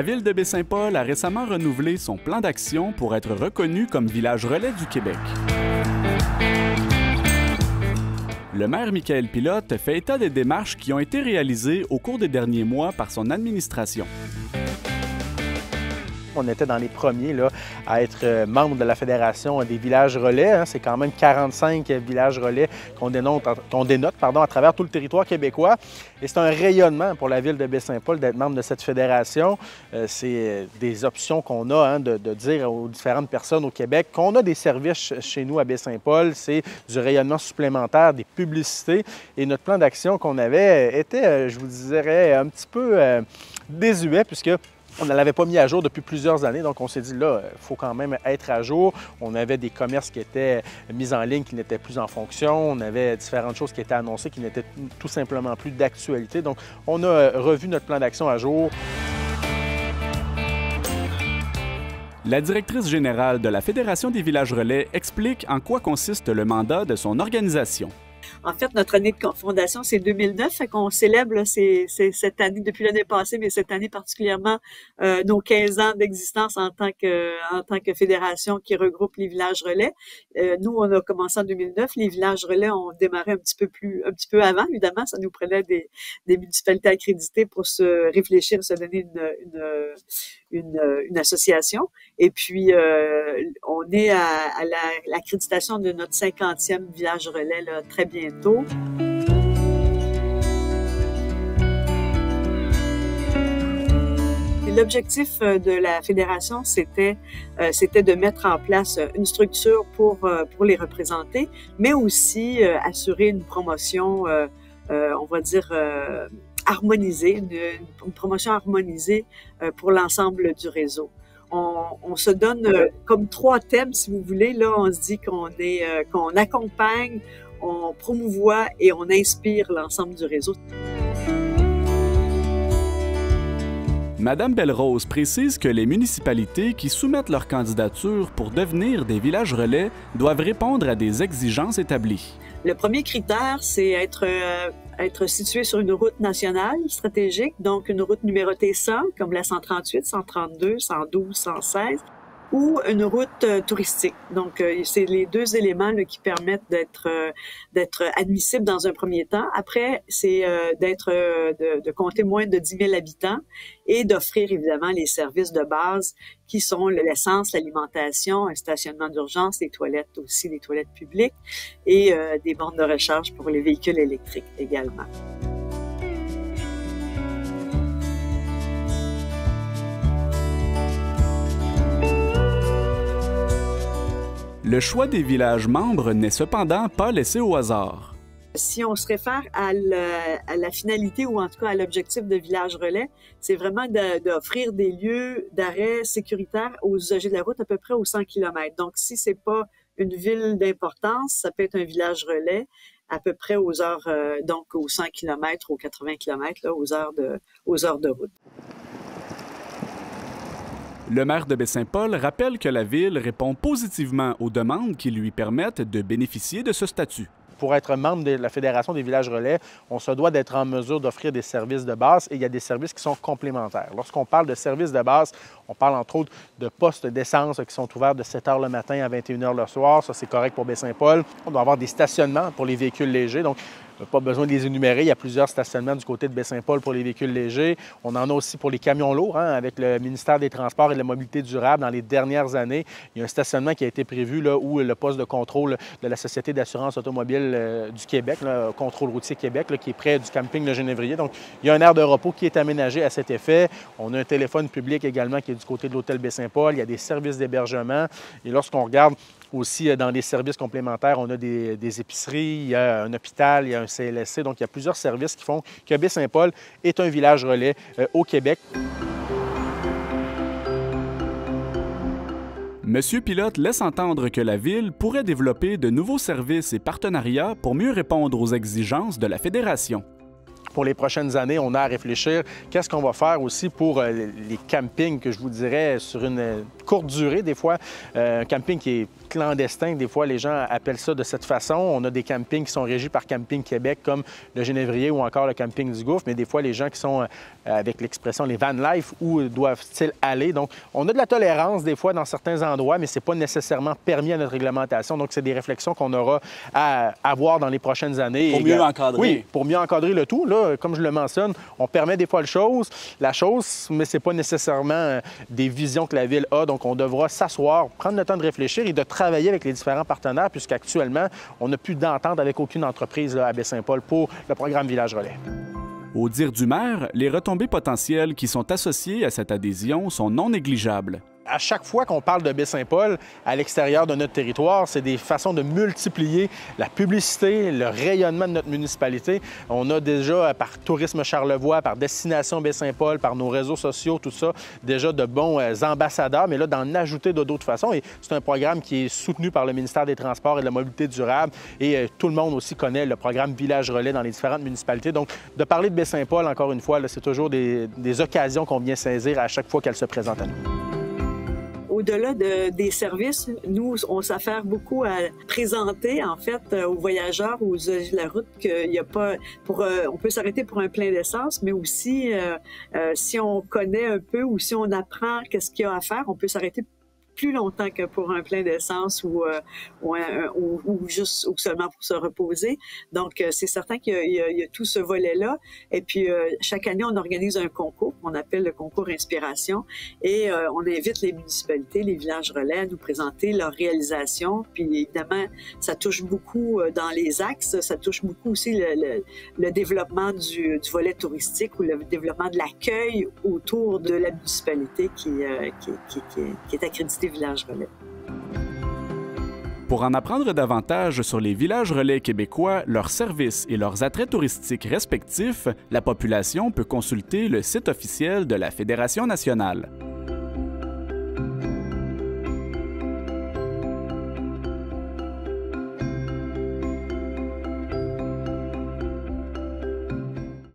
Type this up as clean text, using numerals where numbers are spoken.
La ville de Baie-Saint-Paul a récemment renouvelé son plan d'action pour être reconnu comme village relais du Québec. Le maire Michael Pilote fait état des démarches qui ont été réalisées au cours des derniers mois par son administration. On était dans les premiers là, à être membre de la Fédération des villages relais. C'est quand même 45 villages relais qu'on dénote à travers tout le territoire québécois. Et c'est un rayonnement pour la ville de Baie-Saint-Paul d'être membre de cette fédération. C'est des options qu'on a de dire aux différentes personnes au Québec qu'on a des services chez nous à Baie-Saint-Paul. C'est du rayonnement supplémentaire, des publicités. Et notre plan d'action qu'on avait était, je vous dirais, un petit peu désuet puisque on ne l'avait pas mis à jour depuis plusieurs années, donc on s'est dit là, il faut quand même être à jour. On avait des commerces qui étaient mis en ligne, qui n'étaient plus en fonction. On avait différentes choses qui étaient annoncées, qui n'étaient tout simplement plus d'actualité. Donc, on a revu notre plan d'action à jour. La directrice générale de la Fédération des villages relais explique en quoi consiste le mandat de son organisation. En fait, notre année de fondation, c'est 2009, fait qu'on célèbre là, c'est cette année, depuis l'année passée, mais cette année particulièrement, nos 15 ans d'existence en tant que fédération qui regroupe les villages relais. Nous, on a commencé en 2009. Les villages relais ont démarré un petit peu avant. Évidemment, ça nous prenait des municipalités accréditées pour se réfléchir, se donner une association. Et puis, on est à l'accréditation de notre 50e village relais là, très bientôt. L'objectif de la fédération, c'était de mettre en place une structure pour les représenter, mais aussi assurer une promotion, on va dire, harmonisée, une promotion harmonisée pour l'ensemble du réseau. On se donne comme 3 thèmes, si vous voulez. Là, on se dit qu'on accompagne, on promouvoit et on inspire l'ensemble du réseau. Madame Belle-Rose précise que les municipalités qui soumettent leur candidature pour devenir des villages relais doivent répondre à des exigences établies. Le premier critère, c'est être situé sur une route nationale stratégique, donc une route numérotée 100, comme la 138, 132, 112, 116, ou une route touristique. Donc, c'est les 2 éléments là, qui permettent d'être admissible dans un premier temps. Après, c'est de compter moins de 10 000 habitants et d'offrir évidemment les services de base qui sont l'essence, l'alimentation, un stationnement d'urgence, des toilettes aussi, des toilettes publiques et des bornes de recharge pour les véhicules électriques également. Le choix des villages membres n'est cependant pas laissé au hasard. Si on se réfère à la finalité ou en tout cas à l'objectif de Village Relais, c'est vraiment d'offrir des lieux d'arrêt sécuritaires aux usagers de la route à peu près aux 100 km. Donc, si c'est pas une ville d'importance, ça peut être un village relais à peu près aux heures, donc aux 100 km, aux 80 km, là, aux heures de route. Le maire de Baie-Saint-Paul rappelle que la ville répond positivement aux demandes qui lui permettent de bénéficier de ce statut. Pour être membre de la Fédération des villages relais, on se doit d'être en mesure d'offrir des services de base et il y a des services qui sont complémentaires. Lorsqu'on parle de services de base, on parle entre autres de postes d'essence qui sont ouverts de 7 h le matin à 21 h le soir. Ça, c'est correct pour Baie-Saint-Paul. On doit avoir des stationnements pour les véhicules légers. Donc, pas besoin de les énumérer. Il y a plusieurs stationnements du côté de Baie-Saint-Paul pour les véhicules légers. On en a aussi pour les camions lourds, avec le ministère des Transports et de la Mobilité durable. Dans les dernières années, il y a un stationnement qui a été prévu là, où le poste de contrôle de la Société d'assurance automobile du Québec, le Contrôle routier Québec, là, qui est près du camping Le Genévrier. Donc, il y a un aire de repos qui est aménagé à cet effet. On a un téléphone public également qui est du côté de l'hôtel Baie-Saint-Paul. Il y a des services d'hébergement. Et lorsqu'on regarde aussi dans les services complémentaires, on a des épiceries, il y a un hôpital, il y a un CLSC. Donc, il y a plusieurs services qui font que Baie-Saint-Paul est un village relais au Québec. Monsieur Pilote laisse entendre que la ville pourrait développer de nouveaux services et partenariats pour mieux répondre aux exigences de la Fédération. Pour les prochaines années, on a à réfléchir qu'est-ce qu'on va faire aussi pour les campings, que je vous dirais, sur une courte durée. Des fois, un camping qui est clandestin, des fois, les gens appellent ça de cette façon. On a des campings qui sont régis par Camping Québec, comme le Génévrier ou encore le camping du Gouffre, mais des fois, les gens qui sont, avec l'expression, les van life, où doivent-ils aller? Donc, on a de la tolérance, des fois, dans certains endroits, mais ce n'est pas nécessairement permis à notre réglementation. Donc, c'est des réflexions qu'on aura à avoir dans les prochaines années. Pour mieux encadrer. Oui, pour mieux encadrer le tout. Là, comme je le mentionne, on permet des fois la chose, mais ce n'est pas nécessairement des visions que la Ville a. Donc, on devra s'asseoir, prendre le temps de réfléchir et de travailler avec les différents partenaires, puisqu'actuellement, on n'a plus d'entente avec aucune entreprise là, à Baie-Saint-Paul pour le programme Village Relais. Au dire du maire, les retombées potentielles qui sont associées à cette adhésion sont non négligeables. À chaque fois qu'on parle de Baie-Saint-Paul à l'extérieur de notre territoire, c'est des façons de multiplier la publicité, le rayonnement de notre municipalité. On a déjà, par Tourisme Charlevoix, par Destination Baie-Saint-Paul, par nos réseaux sociaux, tout ça, déjà de bons ambassadeurs, mais là, d'en ajouter d'autres façons. Et c'est un programme qui est soutenu par le ministère des Transports et de la Mobilité durable. Et tout le monde aussi connaît le programme Village Relais dans les différentes municipalités. Donc, de parler de Baie-Saint-Paul, encore une fois, c'est toujours des occasions qu'on vient saisir à chaque fois qu'elles se présentent à nous. Au-delà des services, nous, on s'affaire beaucoup à présenter, en fait, aux voyageurs, aux usagers de la route, qu'il y a pas... on peut s'arrêter pour un plein d'essence, mais aussi, si on connaît un peu ou si on apprend qu'est-ce qu'il y a à faire, on peut s'arrêter plus longtemps que pour un plein d'essence ou seulement pour se reposer. Donc, c'est certain qu'il y a tout ce volet-là. Et puis, chaque année, on organise un concours qu'on appelle le concours Inspiration et on invite les municipalités, les villages relais à nous présenter leurs réalisations. Puis, évidemment, ça touche beaucoup dans les axes. Ça touche beaucoup aussi le développement du volet touristique ou le développement de l'accueil autour de la municipalité qui est accréditée Village Relais. Pour en apprendre davantage sur les villages relais québécois, leurs services et leurs attraits touristiques respectifs, la population peut consulter le site officiel de la Fédération nationale.